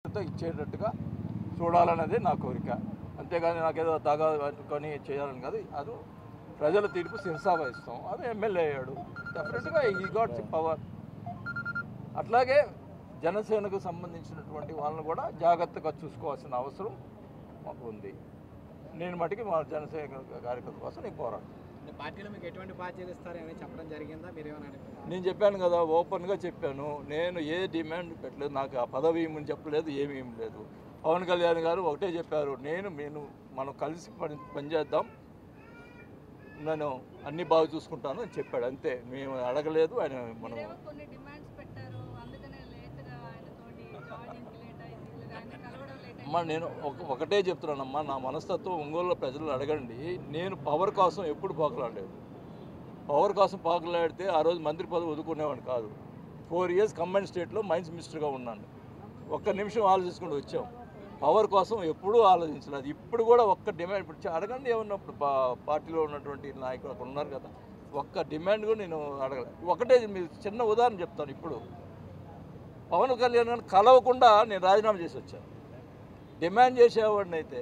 ఇచ్చేటట్టుగా చూడాలన్నది నా కోరిక. అంతేగాని నాకేదో తాగా పట్టుకొని చేయాలని కాదు. అది ప్రజల తీర్పు శిరసావహిస్తాం. అది ఎమ్మెల్యే అయ్యాడు, డెఫినెట్గా ఈ గాట్ పవర్. అట్లాగే జనసేనకు సంబంధించినటువంటి వాళ్ళని కూడా జాగ్రత్తగా చూసుకోవాల్సిన అవసరం మాకు ఉంది. నేను మటుకి మా జనసేన కార్యకర్త కోసం నేను పోరాడు. పార్టీలో మీకు ఎటువంటి బాధ్యతలు ఇస్తారని చెప్పడం జరిగిందా? నేను చెప్పాను కదా, ఓపెన్గా చెప్పాను. నేను ఏ డిమాండ్ పెట్టలేదు, నాకు ఆ పదవి ఏమని చెప్పలేదు, ఏమీ లేదు. పవన్ కళ్యాణ్ గారు ఒకటే చెప్పారు, మనం కలిసి పనిచేద్దాం, నేను అన్ని బాగా చూసుకుంటాను అని చెప్పాడు. అంతే, మేము అడగలేదు. ఆయన మనం నేను ఒకటే చెప్తున్నానమ్మా, నా మనస్తత్వం ఒంగోలు ప్రజలు అడగండి. నేను పవర్ కోసం ఎప్పుడు పాకులాడలేదు. పవర్ కోసం పాకులాడితే ఆ రోజు మంత్రి పదవి వదులుకునేవాడిని కాదు. 4 years కంబైన్ స్టేట్లో మైన్స్ మినిస్టర్గా ఉన్నాను. ఒక్క నిమిషం ఆలోచించుకుంటూ వచ్చాం. పవర్ కోసం ఎప్పుడూ ఆలోచించలేదు. ఇప్పుడు కూడా ఒక్క డిమాండ్ ఇప్పుడు అడగండి. ఏమన్నప్పుడు పార్టీలో ఉన్నటువంటి నాయకులు అక్కడ ఉన్నారు కదా, ఒక్క డిమాండ్ కూడా నేను అడగలేదు. ఒకటే మీరు చిన్న ఉదాహరణ చెప్తాను. ఇప్పుడు పవన్ కళ్యాణ్ గారిని కలవకుండా నేను రాజీనామా చేసి వచ్చాను. డిమాండ్ చేసేవాడిని అయితే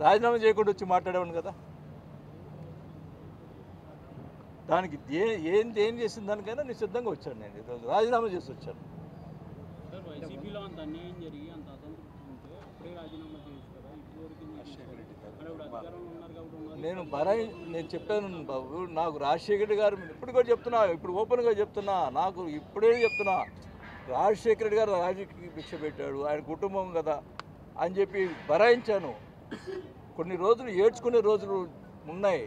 రాజీనామా చేయకుండా వచ్చి మాట్లాడేవాడిని కదా. దానికి ఏం చేసిన దానికైనా నేను సిద్ధంగా వచ్చాను. నేను ఈరోజు రాజీనామా చేసి వచ్చాను. నేను చెప్పాను బాబు, నాకు రాజశేఖర్ రెడ్డి గారు ఇప్పుడు కూడా చెప్తున్నా, ఇప్పుడు ఓపెన్గా చెప్తున్నా, నాకు ఇప్పుడే చెప్తున్నా, రాజశేఖర రెడ్డి గారు రాజకీయ భిక్ష పెట్టాడు, ఆయన కుటుంబం కదా అని చెప్పి భరాయించాను. కొన్ని రోజులు ఏడ్చుకునే రోజులు ఉన్నాయి.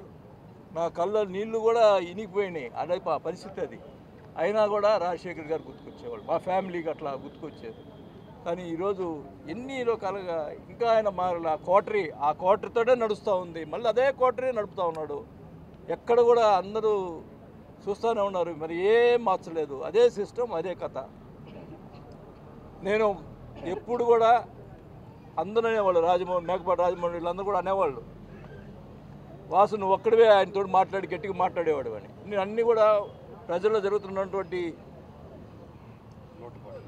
నా కళ్ళ నీళ్లు కూడా ఇనిగిపోయినాయి. అదే పరిస్థితి అది. అయినా కూడా రాజశేఖర్ గారు గుర్తుకొచ్చేవాళ్ళు, మా ఫ్యామిలీకి అట్లా గుర్తుకొచ్చేది. కానీ ఈరోజు ఎన్ని రకాలుగా ఇంకా ఆయన మారల ఆ కోటరీతోనే నడుస్తూ ఉంది. మళ్ళీ అదే కోటరీ నడుపుతూ ఉన్నాడు. ఎక్కడ కూడా అందరూ చూస్తూనే ఉన్నారు, మరి ఏం మార్చలేదు. అదే సిస్టమ్, అదే కథ. నేను ఎప్పుడు కూడా అందరూ అనేవాళ్ళు, మేకపాటి రాజమోహన్ వీళ్ళందరూ కూడా అనేవాళ్ళు, వాసు నువ్వు ఒక్కడివే ఆయనతో గట్టిగా మాట్లాడేవాడు అని. నేను అన్నీ కూడా ప్రజల్లో జరుగుతున్నటువంటి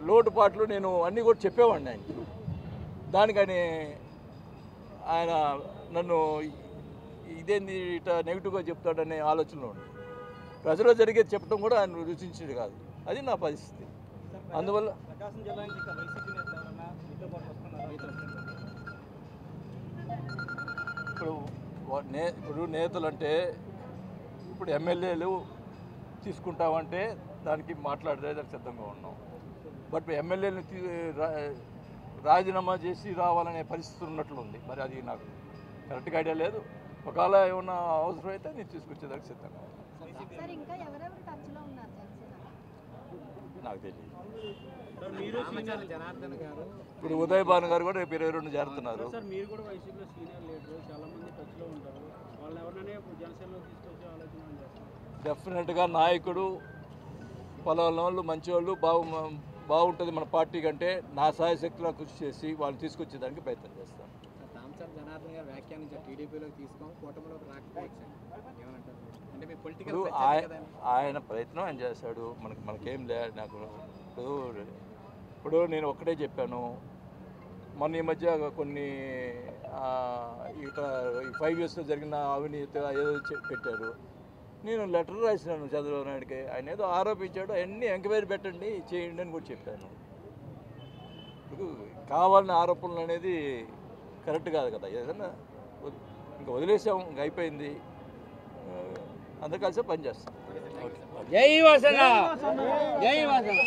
లోటుపాట్లు నేను అన్నీ కూడా చెప్పేవాడిని ఆయన. దానికని ఆయన నన్ను ఇదేంది ఇట్లా నెగిటివ్గా చెప్తాడనే ఆలోచనలో ఉంది. ప్రజల్లో జరిగేది చెప్పడం కూడా ఆయన రుచించేది కాదు. అది నా పరిస్థితి. అందువల్ల ఇప్పుడు నేతలు అంటే ఇప్పుడు ఎమ్మెల్యేలు తీసుకుంటామంటే దానికి మాట్లాడేదానికి సిద్ధంగా ఉన్నాం. బట్ ఎమ్మెల్యేలను రాజీనామా చేసి రావాలనే పరిస్థితి ఉన్నట్లుంది. మరి అది నాకు కరెక్ట్గా ఐడియా లేదు. ఒకవేళ ఏమన్నా అవసరం అయితే నేను తీసుకొచ్చేదానికి సిద్ధంగా ఉన్నాను. నాకు తెలియదు. ఇప్పుడు ఉదయ్ భాను గారు కూడా రేపు 22 చేరుతున్నారు. డెఫినెట్గా నాయకుడు పలానా వాళ్ళు మంచివాళ్ళు బాగుంటుంది మన పార్టీ కంటే నా సాయశక్తిలో కృషి చేసి వాళ్ళని తీసుకొచ్చేదానికి ప్రయత్నం చేస్తాను. ఇప్పుడు ఆయన ప్రయత్నం ఆయన చేశాడు. మనకేం లేదు. నాకు ఇప్పుడు నేను ఒక్కటే చెప్పాను. మొన్న ఈ మధ్య కొన్ని ఇక 5 yearsలో జరిగిన అవినీతి ఏదో పెట్టారు. నేను లెటర్ రాసినాను చంద్రబాబు నాయుడికి. ఆయన ఏదో ఆరోపించాడు, అవన్నీ ఎంక్వైరీ పెట్టండి చేయండి అని కూడా చెప్పాను. ఇప్పుడు కావాలని ఆరోపణలు అనేది కరెక్ట్ కాదు కదా. ఏదన్నా ఇంకా వదిలేసాం, ఇంకా అయిపోయింది. అందరు కలిసి పనిచేస్తాం. జై వాసన, జై వాసన.